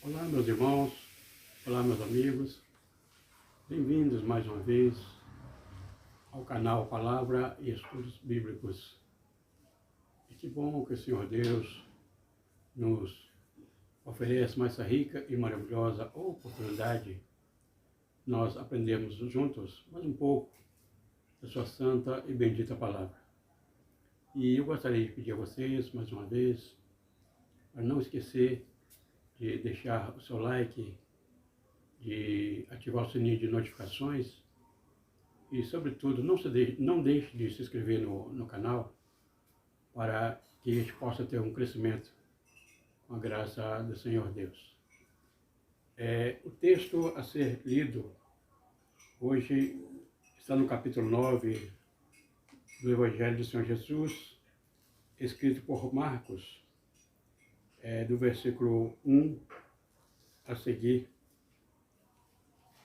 Olá, meus irmãos, olá, meus amigos, bem-vindos mais uma vez ao canal Palavra e Estudos Bíblicos. E que bom que o Senhor Deus nos oferece mais essa rica e maravilhosa oportunidade. Nós aprendemos juntos mais um pouco da sua santa e bendita palavra. E eu gostaria de pedir a vocês, mais uma vez, para não esquecer de deixar o seu like, de ativar o sininho de notificações e, sobretudo, não deixe de se inscrever no canal para que a gente possa ter um crescimento com a graça do Senhor Deus. O texto a ser lido hoje está no capítulo 9 do Evangelho do Senhor Jesus, escrito por Marcos, do versículo 1 a seguir.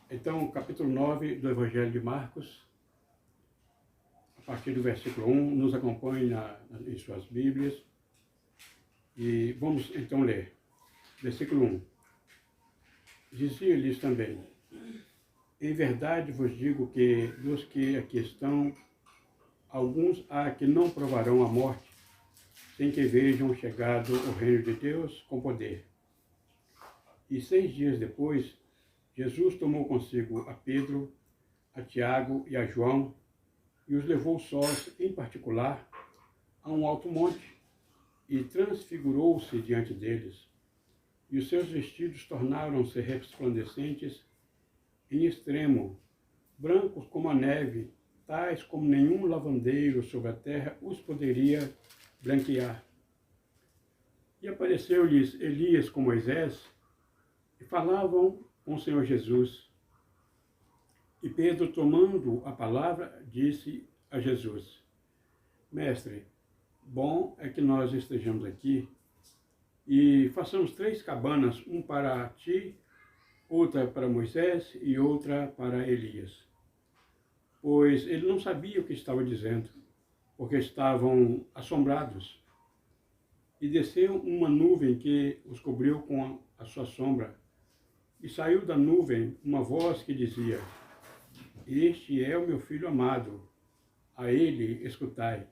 Então, capítulo 9 do Evangelho de Marcos, a partir do versículo 1, nos acompanhe em suas Bíblias. E vamos então ler. Versículo 1. Dizia-lhes também: em verdade vos digo que dos que aqui estão, alguns há que não provarão a morte, sem que vejam chegado o reino de Deus com poder. E 6 dias depois, Jesus tomou consigo a Pedro, a Tiago e a João, e os levou sós, em particular, a um alto monte, e transfigurou-se diante deles. E os seus vestidos tornaram-se resplandecentes em extremo, brancos como a neve, tais como nenhum lavandeiro sobre a terra os poderia branquear. E apareceu-lhes Elias com Moisés, e falavam com o Senhor Jesus. E Pedro, tomando a palavra, disse a Jesus: Mestre, bom é que nós estejamos aqui e façamos 3 cabanas, um para ti, outra para Moisés e outra para Elias. Pois ele não sabia o que estava dizendo, porque estavam assombrados. E desceu uma nuvem que os cobriu com a sua sombra. E saiu da nuvem uma voz que dizia: Este é o meu filho amado, a ele escutai.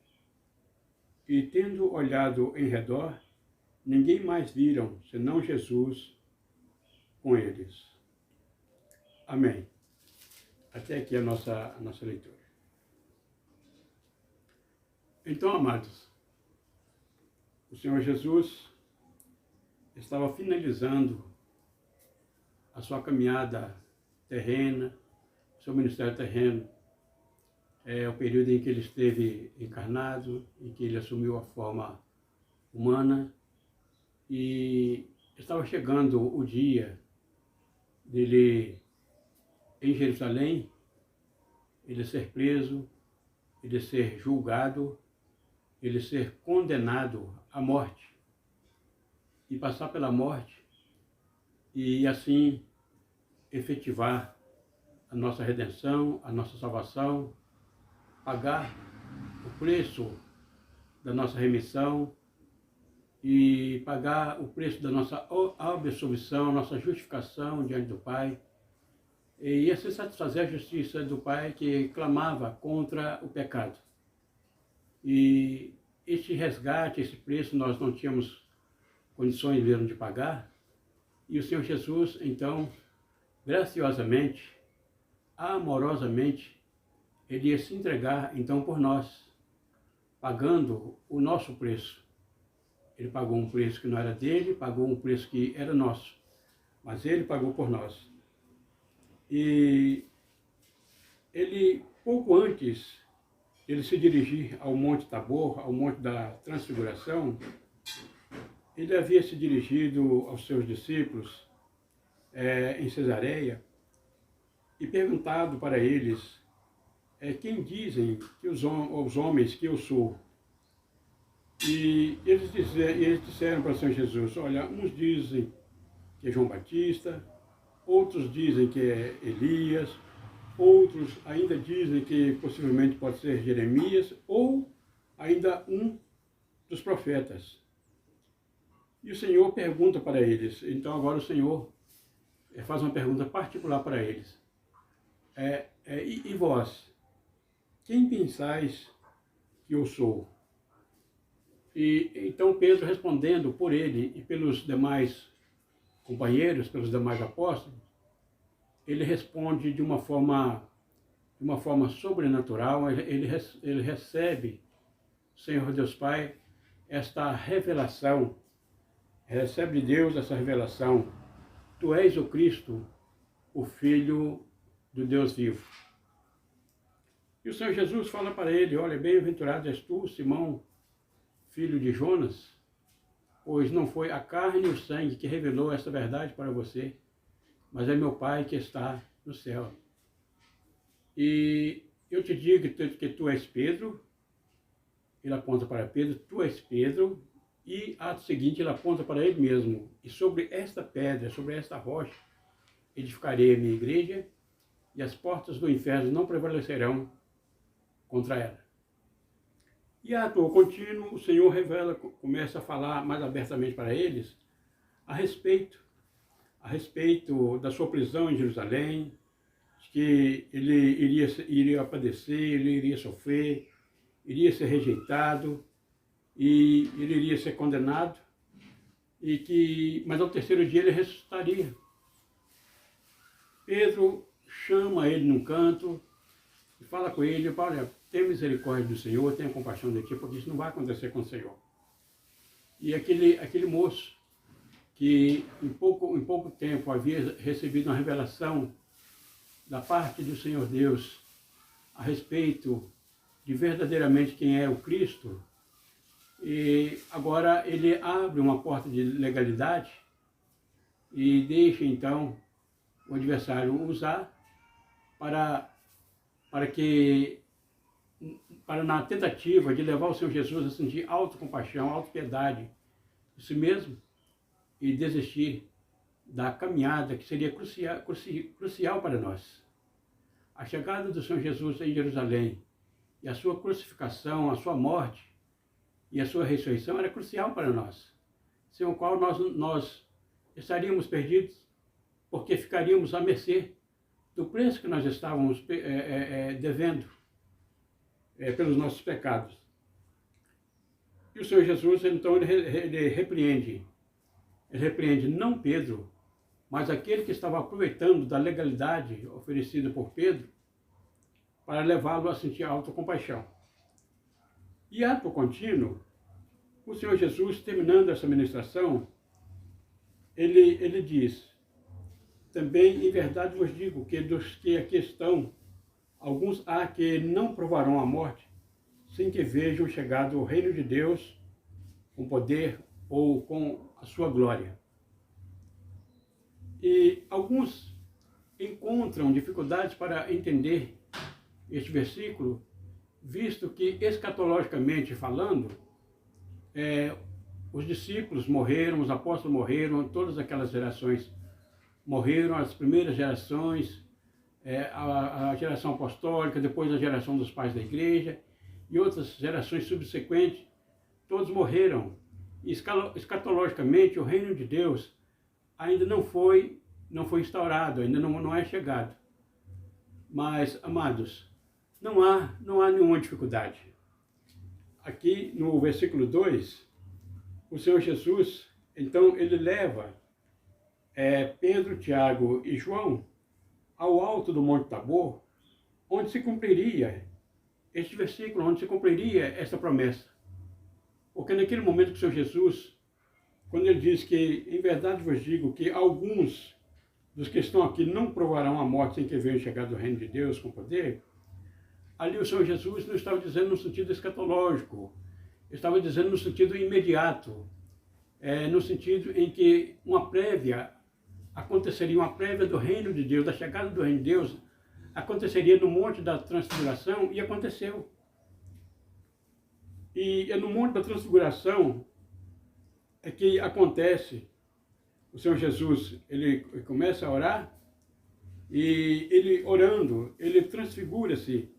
E tendo olhado em redor, ninguém mais viram, senão Jesus com eles. Amém. Até aqui a nossa leitura. Então, amados, o Senhor Jesus estava finalizando a sua caminhada terrena, seu ministério terreno, o período em que ele esteve encarnado, em que ele assumiu a forma humana, e estava chegando o dia dele em Jerusalém, ele ser preso, ele ser julgado, ele ser condenado à morte, e passar pela morte, e assim efetivar a nossa redenção, a nossa salvação, pagar o preço da nossa remissão e pagar o preço da nossa absolvição, nossa justificação diante do Pai, e assim satisfazer a justiça do Pai que clamava contra o pecado. E este resgate, esse preço, nós não tínhamos condições mesmo de pagar, e o Senhor Jesus, então, graciosamente, amorosamente, ele ia se entregar, então, por nós, pagando o nosso preço. Ele pagou um preço que não era dele, pagou um preço que era nosso, mas ele pagou por nós. E ele, pouco antes de ele se dirigir ao Monte Tabor, ao Monte da Transfiguração, ele havia se dirigido aos seus discípulos em Cesareia e perguntado para eles: quem dizem que os homens que eu sou? E eles disseram para o Senhor Jesus: olha, uns dizem que é João Batista, outros dizem que é Elias, outros ainda dizem que possivelmente pode ser Jeremias, ou ainda um dos profetas. E o Senhor pergunta para eles. Então agora o Senhor faz uma pergunta particular para eles. E vós, quem pensais que eu sou? E então Pedro, respondendo por ele e pelos demais companheiros, pelos demais apóstolos, ele responde de uma forma sobrenatural. Ele recebe, Senhor Deus Pai, esta revelação, recebe de Deus essa revelação. Tu és o Cristo, o Filho do Deus vivo. E o Senhor Jesus fala para ele, olha, bem-aventurado és tu, Simão, filho de Jonas, pois não foi a carne e o sangue que revelou essa verdade para você, mas é meu Pai que está no céu. E eu te digo que tu és Pedro, ele aponta para Pedro, tu és Pedro, e ato seguinte ele aponta para ele mesmo, e sobre esta pedra, sobre esta rocha, edificarei a minha igreja, e as portas do inferno não prevalecerão contra ela. E a ato contínuo, o Senhor revela, começa a falar mais abertamente para eles a respeito da sua prisão em Jerusalém, que ele iria padecer, ele iria sofrer, iria ser rejeitado e ele iria ser condenado, mas ao terceiro dia ele ressuscitaria. Pedro chama ele num canto e fala com ele, olha, tenha misericórdia do Senhor, tenha compaixão de ti, porque isso não vai acontecer com o Senhor. E aquele moço que em pouco tempo havia recebido uma revelação da parte do Senhor Deus a respeito de verdadeiramente quem é o Cristo, e agora ele abre uma porta de legalidade e deixa então o adversário usar para na tentativa de levar o Senhor Jesus a sentir autocompaixão, autopiedade de si mesmo e desistir da caminhada que seria crucial para nós. A chegada do Senhor Jesus em Jerusalém e a sua crucificação, a sua morte e a sua ressurreição era crucial para nós, sem o qual nós estaríamos perdidos, porque ficaríamos à mercê do preço que nós estávamos devendo pelos nossos pecados. E o Senhor Jesus, então, ele repreende não Pedro, mas aquele que estava aproveitando da legalidade oferecida por Pedro para levá-lo a sentir autocompaixão. E ato contínuo, o Senhor Jesus, terminando essa ministração, ele diz, também em verdade vos digo que dos que aqui estão, alguns há que não provarão a morte, sem que vejam chegado o reino de Deus com poder ou com a sua glória. E alguns encontram dificuldades para entender este versículo, visto que, escatologicamente falando, os discípulos morreram, os apóstolos morreram, todas aquelas gerações morreram, as primeiras gerações, a geração apostólica, depois a geração dos pais da igreja, e outras gerações subsequentes, todos morreram. E escatologicamente, o reino de Deus ainda não foi instaurado, ainda não é chegado. Mas, amados, não há nenhuma dificuldade. Aqui no versículo 2, o Senhor Jesus, então, ele leva Pedro, Tiago e João ao alto do Monte Tabor, onde se cumpriria este versículo, onde se cumpriria esta promessa. Porque naquele momento que o Senhor Jesus, quando ele diz que, em verdade vos digo, que alguns dos que estão aqui não provarão a morte sem que venham chegar do reino de Deus com poder, ali o Senhor Jesus não estava dizendo no sentido escatológico, estava dizendo no sentido imediato, no sentido em que aconteceria uma prévia do reino de Deus, da chegada do reino de Deus, aconteceria no Monte da Transfiguração, e aconteceu. E é no Monte da Transfiguração que acontece, o Senhor Jesus, ele começa a orar, e ele orando, ele transfigura-se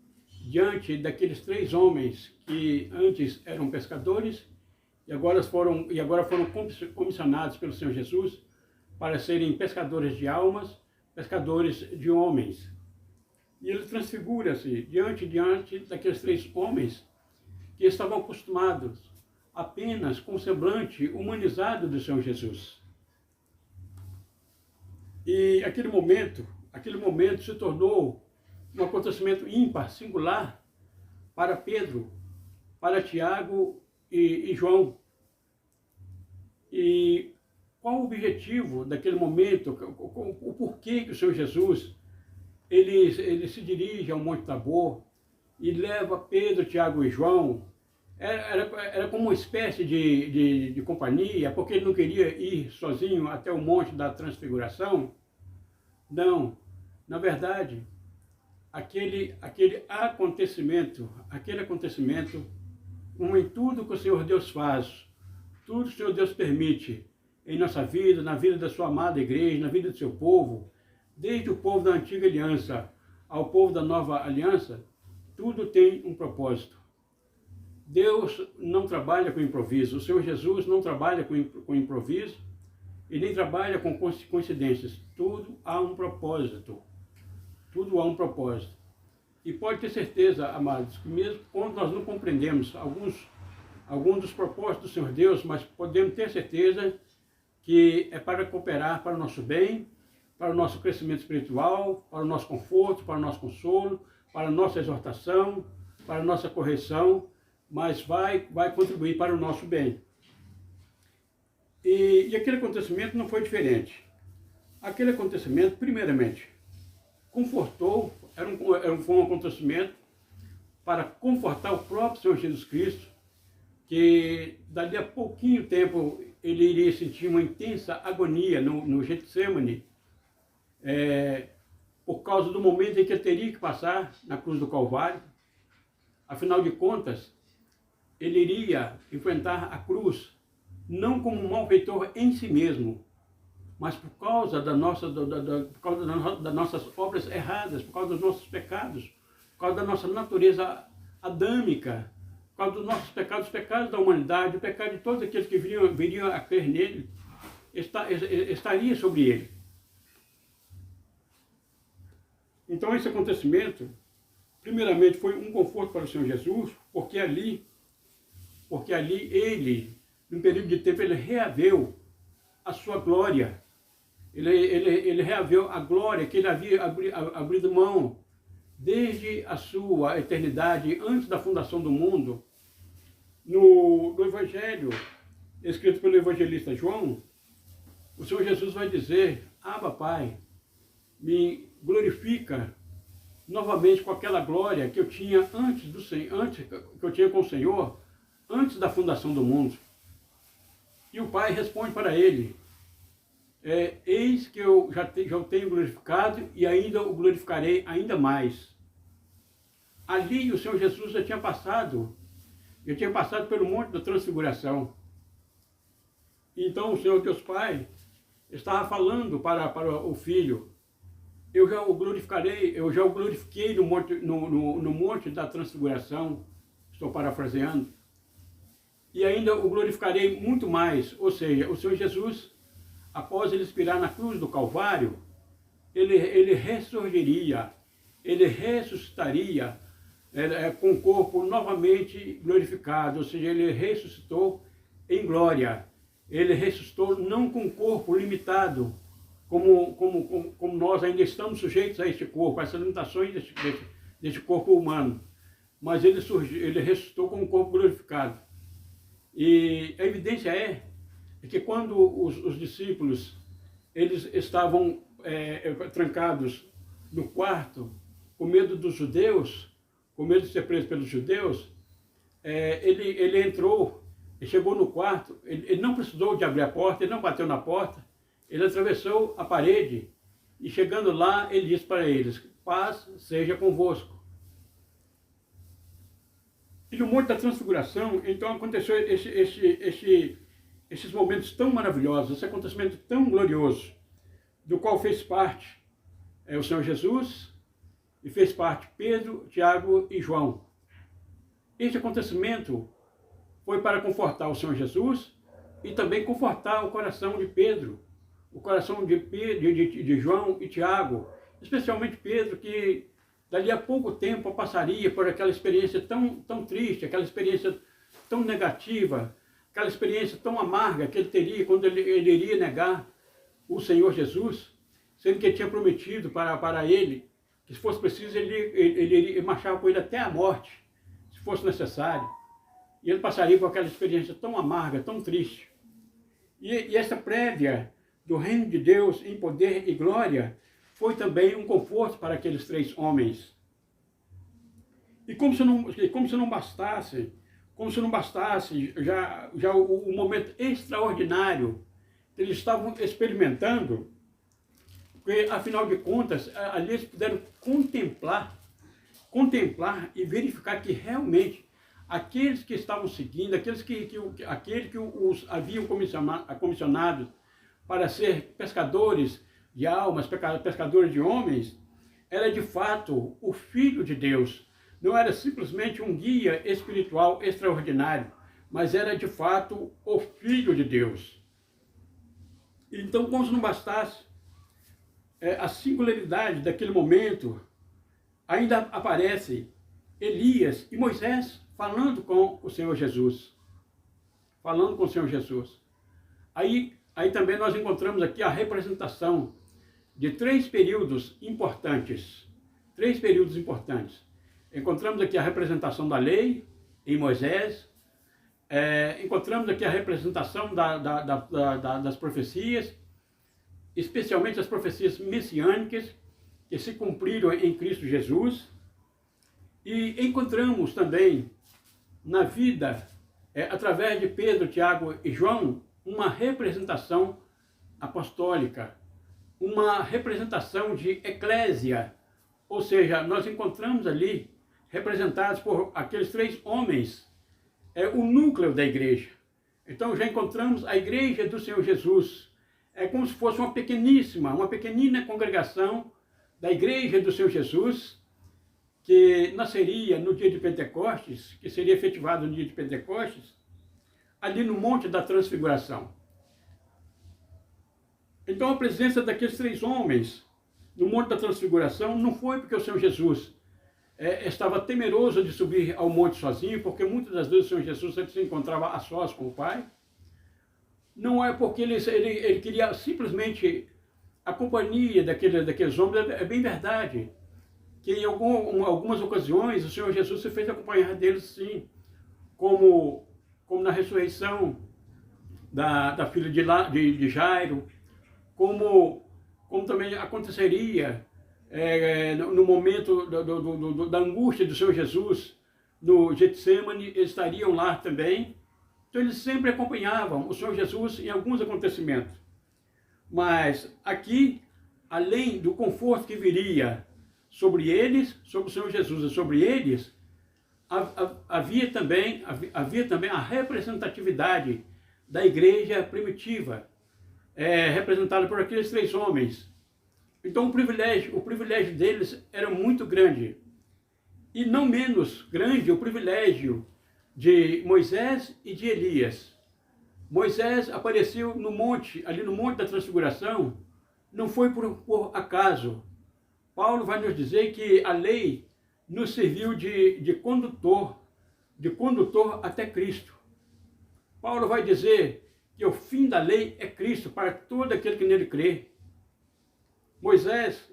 diante daqueles 3 homens que antes eram pescadores, e e agora foram comissionados pelo Senhor Jesus para serem pescadores de almas, pescadores de homens. E ele transfigura-se diante daqueles 3 homens que estavam acostumados apenas com o semblante humanizado do Senhor Jesus. E aquele momento se tornou um acontecimento ímpar, singular, para Pedro, para Tiago e João. E qual o objetivo daquele momento, o porquê que o Senhor Jesus ele se dirige ao Monte Tabor e leva Pedro, Tiago e João? Era como uma espécie de companhia, porque ele não queria ir sozinho até o Monte da Transfiguração? Não, na verdade, aquele acontecimento, como em tudo que o Senhor Deus faz, tudo que o Senhor Deus permite em nossa vida, na vida da sua amada igreja, na vida do seu povo, desde o povo da antiga aliança ao povo da nova aliança, tudo tem um propósito. Deus não trabalha com improviso, o Senhor Jesus não trabalha com improviso e nem trabalha com coincidências. Tudo há um propósito. Tudo há um propósito. E pode ter certeza, amados, que mesmo quando nós não compreendemos alguns dos propósitos do Senhor Deus, mas podemos ter certeza que é para cooperar para o nosso bem, para o nosso crescimento espiritual, para o nosso conforto, para o nosso consolo, para a nossa exortação, para a nossa correção, mas vai contribuir para o nosso bem. E aquele acontecimento não foi diferente. Aquele acontecimento, primeiramente, confortou, foi um acontecimento para confortar o próprio Senhor Jesus Cristo, que dali a pouquinho tempo ele iria sentir uma intensa agonia no Getsemane, por causa do momento em que ele teria que passar na cruz do Calvário. Afinal de contas, ele iria enfrentar a cruz não como um malfeitor em si mesmo, mas por causa das nossas obras erradas, por causa dos nossos pecados, por causa da nossa natureza adâmica, por causa dos nossos pecados, os pecados da humanidade, o pecado de todos aqueles que viriam a crer nele, estaria sobre ele. Então esse acontecimento, primeiramente, foi um conforto para o Senhor Jesus, porque ali ele, num período de tempo, ele reaveu a sua glória. Ele reaveu a glória que ele havia abrido mão desde a sua eternidade, antes da fundação do mundo. No Evangelho, escrito pelo evangelista João, o Senhor Jesus vai dizer: Abba, Pai, me glorifica novamente com aquela glória que eu tinha que eu tinha com o Senhor, antes da fundação do mundo. E o Pai responde para ele: eis que eu já o tenho glorificado e ainda o glorificarei ainda mais. Ali o Senhor Jesus já tinha passado pelo Monte da Transfiguração. Então o Senhor Deus Pai estava falando para o Filho: eu já o glorifiquei no Monte da Transfiguração, estou parafraseando, e ainda o glorificarei muito mais. Ou seja, o Senhor Jesus, após ele expirar na cruz do Calvário, ele ressurgiria, ele ressuscitaria com o corpo novamente glorificado, ou seja, ele ressuscitou em glória. Ele ressuscitou não com um corpo limitado, como nós ainda estamos sujeitos a este corpo, a essas limitações deste corpo humano, mas ele ressuscitou com um corpo glorificado. E a evidência é que quando os discípulos eles estavam trancados no quarto, com medo dos judeus, com medo de ser preso pelos judeus, ele entrou, ele chegou no quarto, ele não precisou de abrir a porta, ele não bateu na porta, ele atravessou a parede e, chegando lá, ele disse para eles: paz seja convosco. E no Monte da Transfiguração, então, aconteceu esses momentos tão maravilhosos, esse acontecimento tão glorioso, do qual fez parte o Senhor Jesus e fez parte Pedro, Tiago e João. Este acontecimento foi para confortar o Senhor Jesus e também confortar o coração de Pedro, o coração de João e Tiago, especialmente Pedro, que dali a pouco tempo passaria por aquela experiência tão triste, aquela experiência tão negativa, aquela experiência tão amarga que ele teria quando ele iria negar o Senhor Jesus, sendo que ele tinha prometido para ele que, se fosse preciso, ele marchava com ele até a morte, se fosse necessário. E ele passaria por aquela experiência tão amarga, tão triste. E essa prévia do reino de Deus em poder e glória foi também um conforto para aqueles 3 homens. E como se não bastasse já o momento extraordinário que eles estavam experimentando, porque, afinal de contas, ali eles puderam contemplar e verificar que realmente aqueles que estavam seguindo, aqueles que os haviam comissionado para ser pescadores de almas, pescadores de homens, era de fato o Filho de Deus. Não era simplesmente um guia espiritual extraordinário, mas era de fato o Filho de Deus. Então, como se não bastasse, a singularidade daquele momento, ainda aparece Elias e Moisés falando com o Senhor Jesus. Falando com o Senhor Jesus. Aí também nós encontramos aqui a representação de 3 períodos importantes. 3 períodos importantes. Encontramos aqui a representação da lei em Moisés. Encontramos aqui a representação das profecias, especialmente as profecias messiânicas que se cumpriram em Cristo Jesus. E encontramos também na vida, através de Pedro, Tiago e João, uma representação apostólica, uma representação de eclésia, ou seja, nós encontramos ali, representados por aqueles 3 homens, o núcleo da igreja. Então já encontramos a igreja do Senhor Jesus, é como se fosse uma pequenina congregação da igreja do Senhor Jesus, que nasceria no dia de Pentecostes, que seria efetivado no dia de Pentecostes, ali no Monte da Transfiguração. Então a presença daqueles 3 homens no Monte da Transfiguração não foi porque o Senhor Jesus estava temeroso de subir ao monte sozinho, porque muitas das vezes o Senhor Jesus sempre se encontrava a sós com o Pai. Não é porque ele queria simplesmente a companhia daqueles homens. É bem verdade que em algumas ocasiões o Senhor Jesus se fez acompanhar deles, sim, como na ressurreição da filha de Jairo, como também aconteceria no momento da angústia do Senhor Jesus, no Getsemane, eles estariam lá também. Então eles sempre acompanhavam o Senhor Jesus em alguns acontecimentos. Mas aqui, além do conforto que viria sobre eles, sobre o Senhor Jesus e sobre eles, havia também a representatividade da igreja primitiva, representada por aqueles 3 homens. Então o privilégio deles era muito grande. E não menos grande o privilégio de Moisés e de Elias. Moisés apareceu no monte, ali no Monte da Transfiguração, não foi por acaso. Paulo vai nos dizer que a lei nos serviu de condutor até Cristo. Paulo vai dizer que o fim da lei é Cristo para todo aquele que nele crê. Moisés,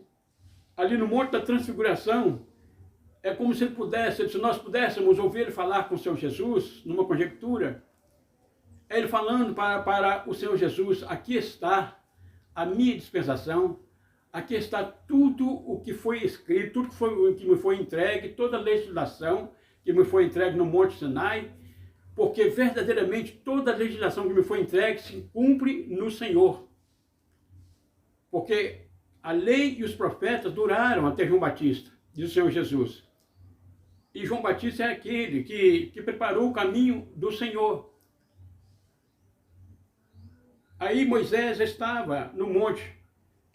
ali no Monte da Transfiguração, é como se nós pudéssemos ouvir ele falar com o Senhor Jesus, numa conjectura, ele falando para o Senhor Jesus: aqui está a minha dispensação, aqui está tudo o que foi escrito, tudo que me foi entregue, toda a legislação que me foi entregue no Monte Sinai, porque verdadeiramente toda a legislação que me foi entregue se cumpre no Senhor. Porque a lei e os profetas duraram até João Batista, diz o Senhor Jesus. E João Batista é aquele que preparou o caminho do Senhor. Aí Moisés estava no monte,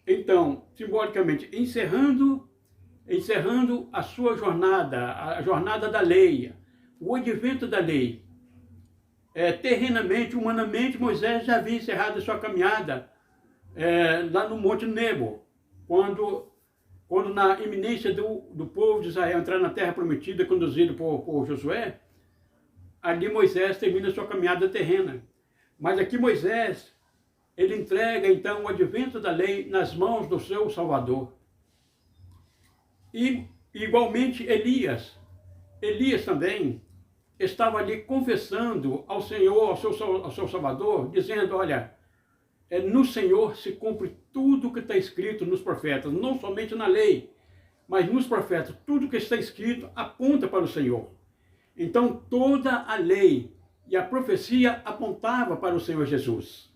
então, simbolicamente, encerrando a sua jornada, a jornada da lei, o advento da lei. terrenamente, humanamente, Moisés já havia encerrado a sua caminhada lá no Monte Nebo, quando na iminência do povo de Israel entrar na terra prometida, conduzido por Josué, ali Moisés termina a sua caminhada terrena. Mas aqui Moisés, ele entrega então o advento da lei nas mãos do seu Salvador. E igualmente Elias também estava ali confessando ao Senhor, ao seu Salvador, dizendo, olha, no Senhor se cumpre tudo que está escrito nos profetas, não somente na lei, mas nos profetas, tudo que está escrito aponta para o Senhor. Então toda a lei e a profecia apontava para o Senhor Jesus.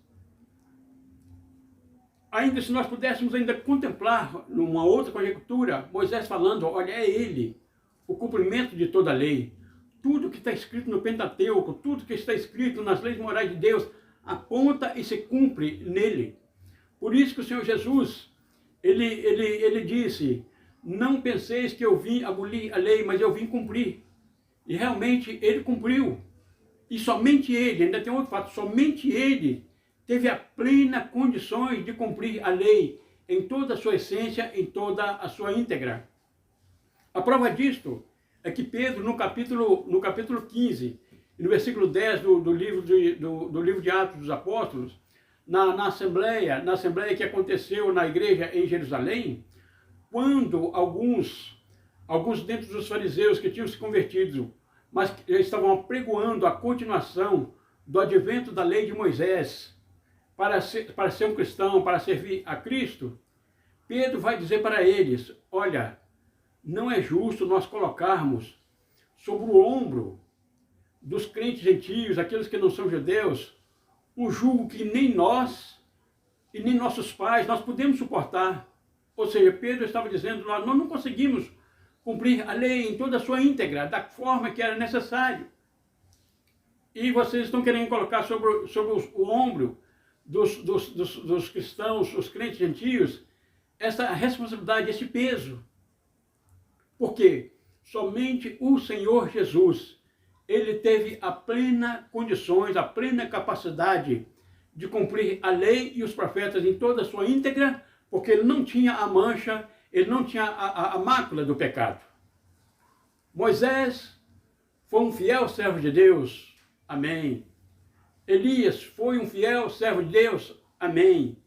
Ainda se nós pudéssemos ainda contemplar numa outra conjectura, Moisés falando, olha, é ele, o cumprimento de toda a lei. Tudo que está escrito no Pentateuco, tudo que está escrito nas leis morais de Deus, aponta e se cumpre nele. Por isso que o Senhor Jesus, ele disse, não penseis que eu vim abolir a lei, mas eu vim cumprir. E realmente ele cumpriu. E somente ele, ainda tem outro fato, somente ele teve a plena condições de cumprir a lei em toda a sua essência, em toda a sua íntegra. A prova disto é que Pedro, no capítulo 15, no versículo 10 do livro de Atos dos Apóstolos, na assembleia que aconteceu na igreja em Jerusalém, quando alguns dentre dos fariseus que tinham se convertido, mas que estavam apregoando a continuação do advento da lei de Moisés, para ser um cristão, para servir a Cristo, Pedro vai dizer para eles, olha, não é justo nós colocarmos sobre o ombro dos crentes gentios, aqueles que não são judeus, um jugo que nem nós e nem nossos pais, nós podemos suportar. Ou seja, Pedro estava dizendo, nós não conseguimos cumprir a lei em toda a sua íntegra, da forma que era necessário. E vocês estão querendo colocar sobre o ombro dos cristãos, os crentes gentios, essa responsabilidade, esse peso. Porque somente o Senhor Jesus, ele teve a plena condições, a plena capacidade de cumprir a lei e os profetas em toda a sua íntegra, porque ele não tinha a mancha, ele não tinha a mácula do pecado. Moisés foi um fiel servo de Deus, amém. Elias foi um fiel servo de Deus, amém.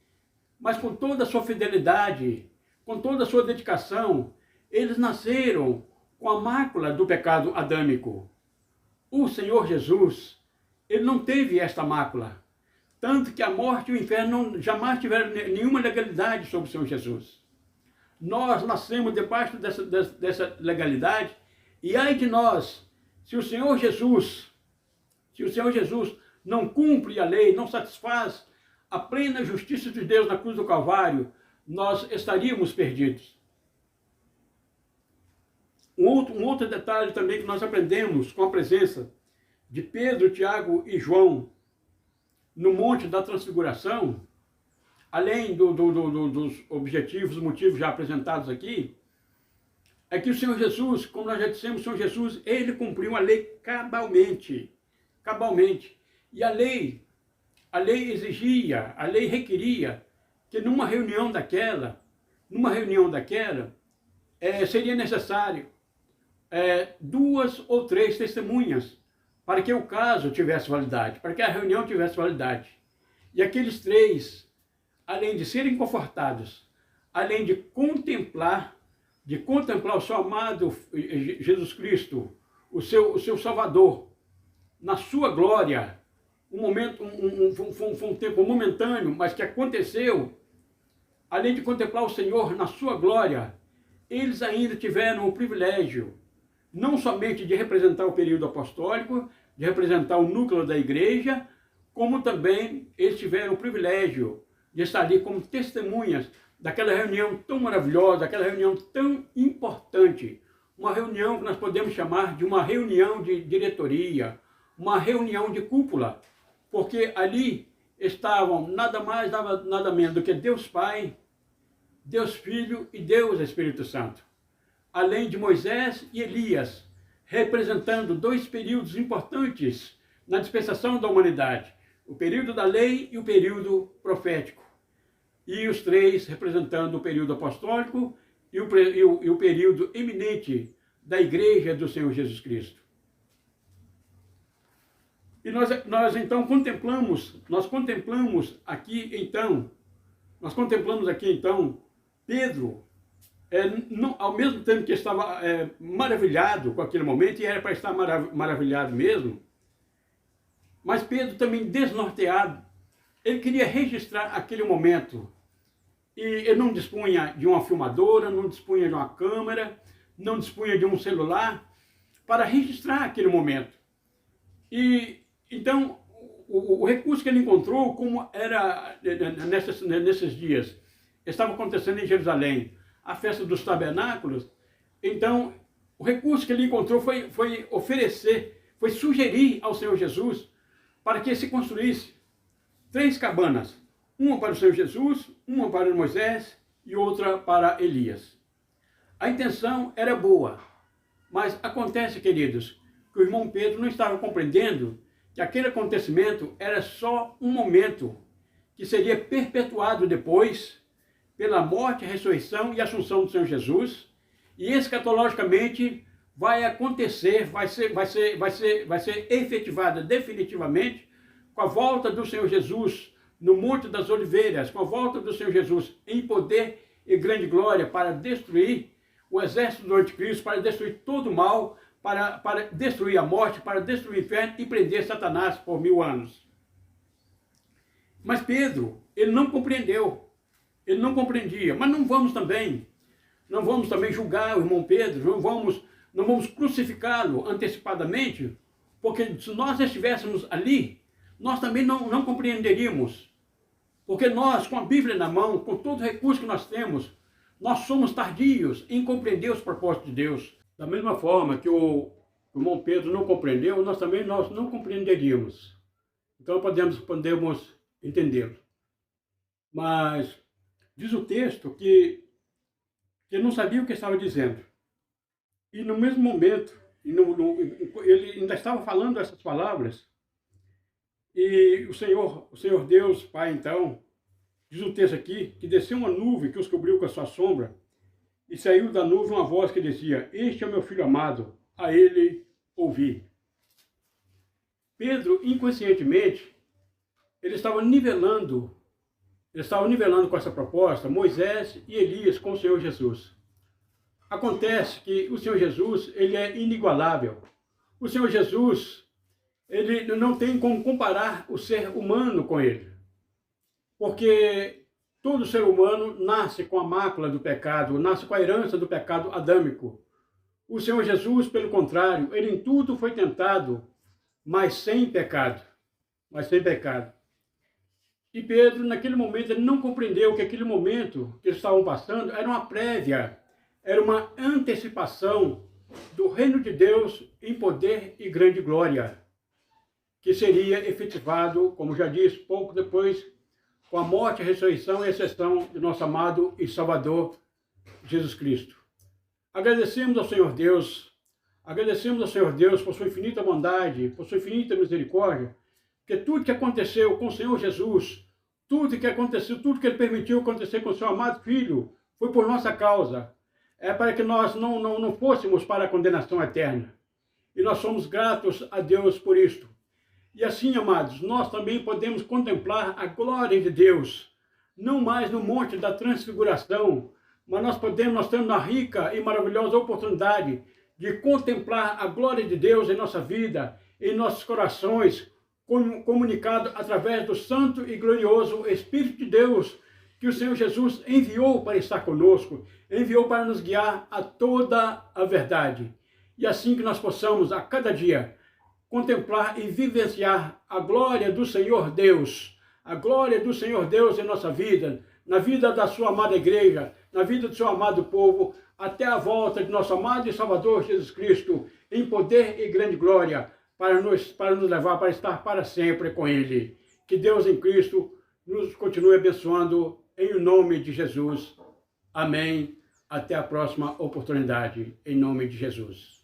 Mas com toda a sua fidelidade, com toda a sua dedicação, eles nasceram com a mácula do pecado adâmico. O Senhor Jesus, ele não teve esta mácula. Tanto que a morte e o inferno jamais tiveram nenhuma legalidade sobre o Senhor Jesus. Nós nascemos debaixo dessa legalidade, e ai de nós, se o Senhor Jesus não cumpre a lei, não satisfaz a plena justiça de Deus na cruz do Calvário, nós estaríamos perdidos. Um outro detalhe também que nós aprendemos com a presença de Pedro, Tiago e João no Monte da Transfiguração, além dos objetivos, motivos já apresentados aqui, é que o Senhor Jesus, como nós já dissemos, o Senhor Jesus, ele cumpriu a lei cabalmente. E a lei exigia, a lei requeria que numa reunião daquela, seria necessário 2 ou 3 testemunhas para que o caso tivesse validade, para que a reunião tivesse validade. E aqueles 3, além de serem confortados, além de contemplar o seu amado Jesus Cristo, o seu Salvador, na sua glória, foi um tempo momentâneo, mas que aconteceu, além de contemplar o Senhor na sua glória, eles ainda tiveram o privilégio, não somente de representar o período apostólico, de representar o núcleo da igreja, como também eles tiveram o privilégio de estar ali como testemunhas daquela reunião tão maravilhosa, daquela reunião tão importante, uma reunião que nós podemos chamar de uma reunião de diretoria, uma reunião de cúpula, porque ali estavam nada mais, nada menos do que Deus Pai, Deus Filho e Deus Espírito Santo, além de Moisés e Elias, representando 2 períodos importantes na dispensação da humanidade, o período da lei e o período profético. E os três representando o período apostólico e o período eminente da Igreja do Senhor Jesus Cristo. E nós então contemplamos aqui então, Pedro, ao mesmo tempo que estava maravilhado com aquele momento, e era para estar maravilhado mesmo, mas Pedro também desnorteado, ele queria registrar aquele momento, e ele não dispunha de uma filmadora, não dispunha de uma câmera, não dispunha de um celular, para registrar aquele momento. E então, o recurso que ele encontrou, como era nesses dias, estava acontecendo em Jerusalém, a festa dos tabernáculos, então, o recurso que ele encontrou foi sugerir ao Senhor Jesus para que se construísse 3 cabanas, uma para o Senhor Jesus, uma para Moisés e outra para Elias. A intenção era boa, mas acontece, queridos, que o irmão Pedro não estava compreendendo que aquele acontecimento era só um momento que seria perpetuado depois pela morte, ressurreição e assunção do Senhor Jesus, e escatologicamente vai acontecer, vai ser efetivada definitivamente com a volta do Senhor Jesus no Monte das Oliveiras, com a volta do Senhor Jesus em poder e grande glória para destruir o exército do anticristo, para destruir todo o mal, para destruir a morte, para destruir o inferno e prender Satanás por 1000 anos. Mas Pedro, ele não compreendeu, ele não compreendia, mas não vamos também julgar o irmão Pedro, não vamos crucificá-lo antecipadamente, porque se nós estivéssemos ali, nós também não compreenderíamos, porque nós, com a Bíblia na mão, com todo o recurso que nós temos, nós somos tardios em compreender os propósitos de Deus. Da mesma forma que o irmão Pedro não compreendeu, nós não compreenderíamos. Então podemos entendê-lo. Mas diz o texto que ele não sabia o que estava dizendo. E no mesmo momento, ele ainda estava falando essas palavras, e o Senhor Deus, Pai, então, diz o texto aqui, que desceu uma nuvem que os cobriu com a sua sombra, e saiu da nuvem uma voz que dizia: "Este é o meu filho amado, a ele ouvi." Pedro, inconscientemente, ele estava nivelando com essa proposta Moisés e Elias com o Senhor Jesus. Acontece que o Senhor Jesus, ele é inigualável. O Senhor Jesus, ele não tem como comparar o ser humano com ele. Porque todo ser humano nasce com a mácula do pecado, nasce com a herança do pecado adâmico. O Senhor Jesus, pelo contrário, ele em tudo foi tentado, mas sem pecado. E Pedro, naquele momento, ele não compreendeu que aquele momento que eles estavam passando era uma prévia, era uma antecipação do reino de Deus em poder e grande glória, que seria efetivado, como já disse, pouco depois, com a morte, a ressurreição e a ascensão de nosso amado e Salvador Jesus Cristo. Agradecemos ao Senhor Deus por sua infinita bondade, por sua infinita misericórdia, porque tudo que aconteceu com o Senhor Jesus, tudo que Ele permitiu acontecer com o seu amado Filho, foi por nossa causa. É para que nós não fôssemos para a condenação eterna. E nós somos gratos a Deus por isto. E assim, amados, nós também podemos contemplar a glória de Deus, não mais no Monte da Transfiguração, mas nós temos a rica e maravilhosa oportunidade de contemplar a glória de Deus em nossa vida, em nossos corações, comunicado através do santo e glorioso Espírito de Deus, que o Senhor Jesus enviou para estar conosco, enviou para nos guiar a toda a verdade. E assim que nós possamos, a cada dia, contemplar e vivenciar a glória do Senhor Deus, a glória do Senhor Deus em nossa vida, na vida da sua amada igreja, na vida do seu amado povo, até a volta de nosso amado e Salvador Jesus Cristo, em poder e grande glória, para nos levar para estar para sempre com Ele. Que Deus em Cristo nos continue abençoando, em nome de Jesus. Amém. Até a próxima oportunidade, em nome de Jesus.